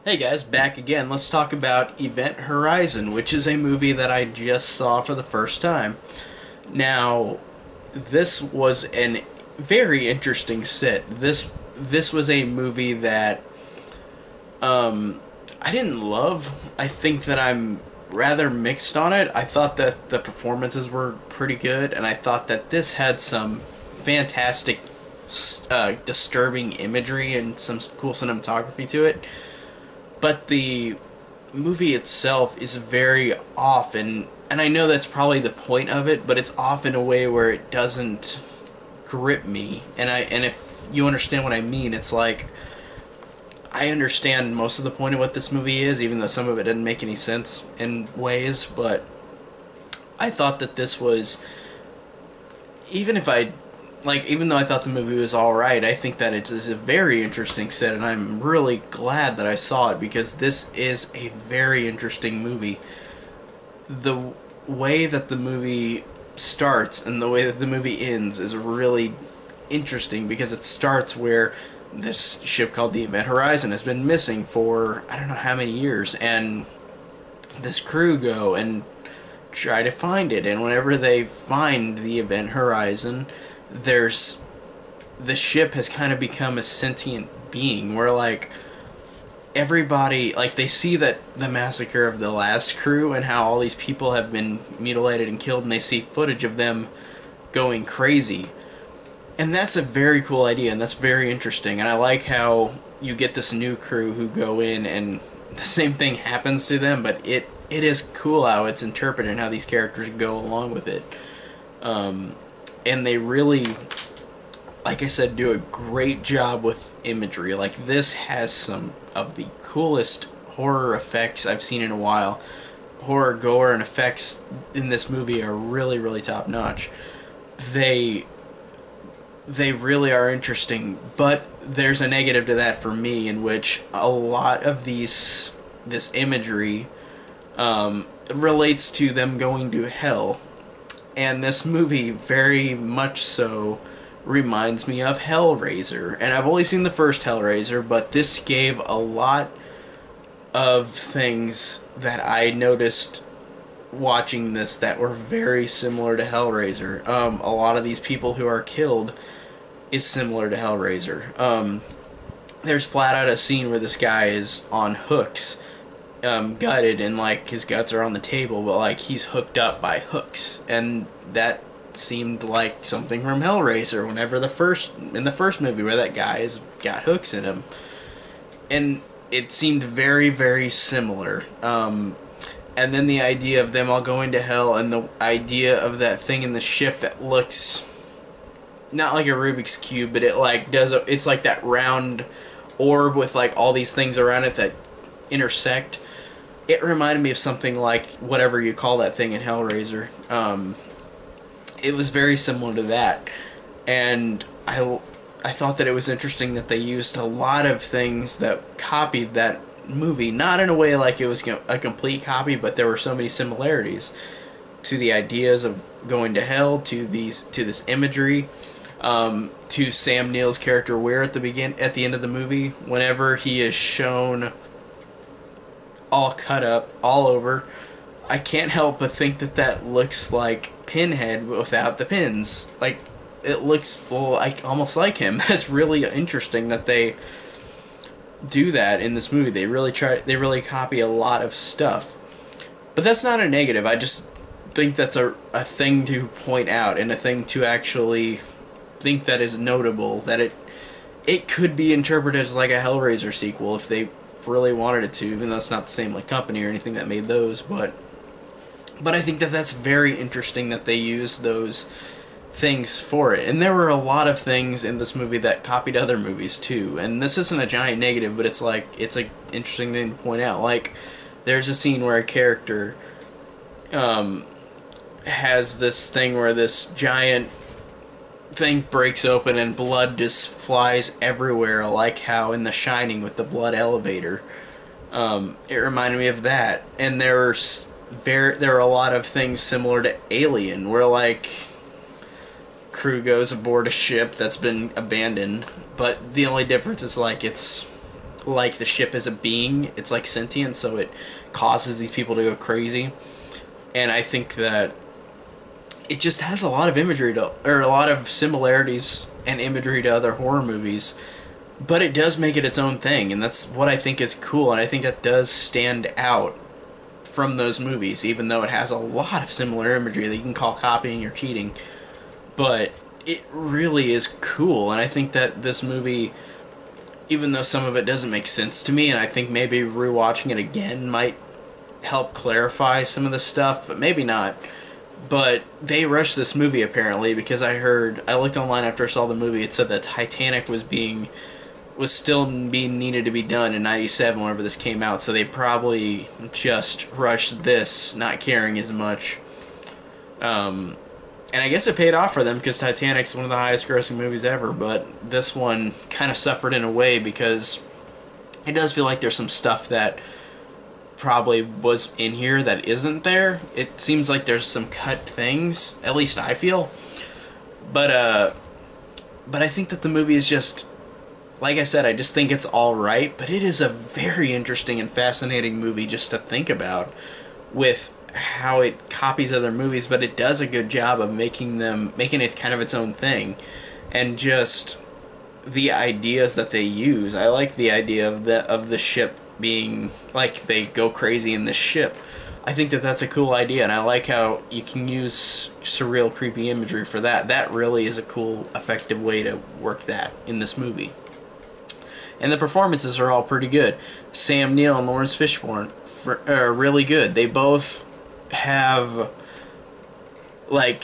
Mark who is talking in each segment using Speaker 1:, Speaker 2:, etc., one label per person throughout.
Speaker 1: Hey guys, back again. Let's talk about Event Horizon, which is a movie that I just saw for the first time. Now, this was an very interesting sit. This was a movie that I didn't love. I think that I'm rather mixed on it. I thought that the performances were pretty good, and I thought that this had some fantastic, disturbing imagery and some cool cinematography to it. But the movie itself is very off, and I know that's probably the point of it, but it's off in a way where it doesn't grip me. And if you understand what I mean, it's like I understand most of the point of what this movie is, even though some of it didn't make any sense in ways, but I thought that this was, even if I even though I thought the movie was alright, I think that it is a very interesting set, and I'm really glad that I saw it because this is a very interesting movie. The way that the movie starts and the way that the movie ends is really interesting because it starts where this ship called the Event Horizon has been missing for I don't know how many years, and this crew go and try to find it, and whenever they find the Event Horizon, there's the ship has kind of become a sentient being where everybody, they see that the massacre of the last crew and how all these people have been mutilated and killed, and they see footage of them going crazy, and that's a very cool idea, and that's very interesting, and I like how you get this new crew who go in and the same thing happens to them, but it is cool how it's interpreted and how these characters go along with it. And they really, like I said, do a great job with imagery. Like, this has some of the coolest horror effects I've seen in a while. Horror, gore, and effects in this movie are really, really top notch. They really are interesting, but there's a negative to that for me, in which a lot of this imagery relates to them going to hell. And this movie very much so reminds me of Hellraiser. And I've only seen the first Hellraiser, but this gave a lot of things that I noticed watching this that were very similar to Hellraiser. A lot of these people who are killed is similar to Hellraiser. There's flat out a scene where this guy is on hooks, gutted, and his guts are on the table, but he's hooked up by hooks, and that seemed like something from Hellraiser. Whenever in the first movie where that guy has got hooks in him, and it seemed very, very similar. And then the idea of them all going to hell, and the idea of that thing in the ship that looks not like a Rubik's cube, but it's like that round orb with all these things around it that intersect. It reminded me of something like whatever you call that thing in Hellraiser. It was very similar to that, and I thought that it was interesting that they used a lot of things that copied that movie, not in a way like it was a complete copy, but there were so many similarities to the ideas of going to hell, to this imagery, to Sam Neill's character Weir at the end of the movie, whenever he is shown all cut up all over. I can't help but think that looks like Pinhead without the pins. It looks almost like him. That's really interesting that they do that in this movie. They really copy a lot of stuff. But that's not a negative. I just think that's a thing to point out, and a thing to actually think that is notable, that it could be interpreted as like a Hellraiser sequel if they really wanted it to, even though it's not the same company or anything that made those, but I think that's very interesting that they used those things for it. And there were a lot of things in this movie that copied other movies too, and this isn't a giant negative, but it's a interesting thing to point out. There's a scene where a character has this thing where this giant thing breaks open and blood just flies everywhere, like how in The Shining with the blood elevator. It reminded me of that, and there are a lot of things similar to Alien, where crew goes aboard a ship that's been abandoned, but the only difference is it's like the ship is a being. It's like sentient, so it causes these people to go crazy. And I think that it just has a lot of imagery to, or a lot of similarities and imagery to other horror movies, but it does make it its own thing, and that's what I think is cool, and I think that does stand out from those movies, even though it has a lot of similar imagery that you can call copying or cheating. But it really is cool, and I think that this movie, even though some of it doesn't make sense to me, and I think maybe rewatching it again might help clarify some of the stuff, but maybe not. But they rushed this movie apparently, because I looked online after I saw the movie. It said that Titanic was still being needed to be done in '97 whenever this came out, so they probably just rushed this, not caring as much. And I guess it paid off for them, because Titanic's one of the highest grossing movies ever, but this one kind of suffered in a way, because it does feel like there's some stuff that probably was in here that isn't there. It seems like there's some cut things, at least I feel. But I think that the movie is just, like I said, I just think it's alright, but it is a very interesting and fascinating movie just to think about, with how it copies other movies, but it does a good job of making it kind of its own thing. And just the ideas that they use. I like the idea of the ship being, like, they go crazy in this ship. I think that that's a cool idea, and I like how you can use surreal, creepy imagery for that. That really is a cool, effective way to work that in this movie. And the performances are all pretty good. Sam Neill and Lawrence Fishburne are really good. They both have, like,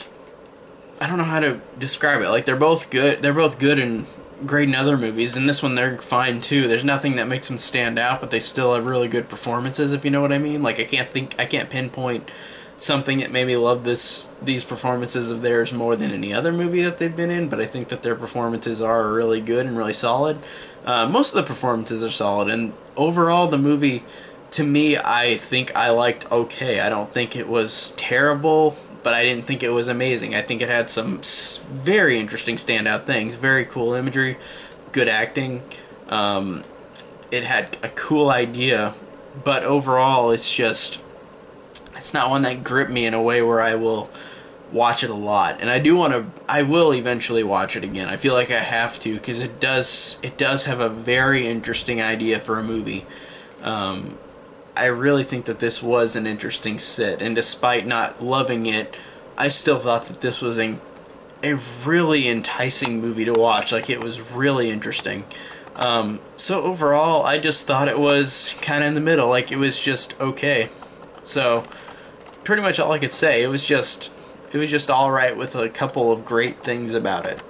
Speaker 1: I don't know how to describe it. Like, they're both good. They're both good and great in other movies. In this one, they're fine too. There's nothing that makes them stand out, but they still have really good performances, if you know what I mean. Like, I can't pinpoint something that made me love these performances of theirs more than any other movie that they've been in, but I think that their performances are really good and really solid. Most of the performances are solid, and overall, the movie, to me, I think I liked okay. I don't think it was terrible, but I didn't think it was amazing. I think it had some very interesting standout things. Very cool imagery, good acting. It had a cool idea, but overall it's not one that gripped me in a way where I will watch it a lot. And I will eventually watch it again. I feel like I have to, because it does have a very interesting idea for a movie. I really think that this was an interesting sit, and despite not loving it, I still thought that this was a really enticing movie to watch. Like, it was really interesting. So overall, I just thought it was kind of in the middle. Like, it was just okay. So, pretty much all I could say. It was just alright with a couple of great things about it.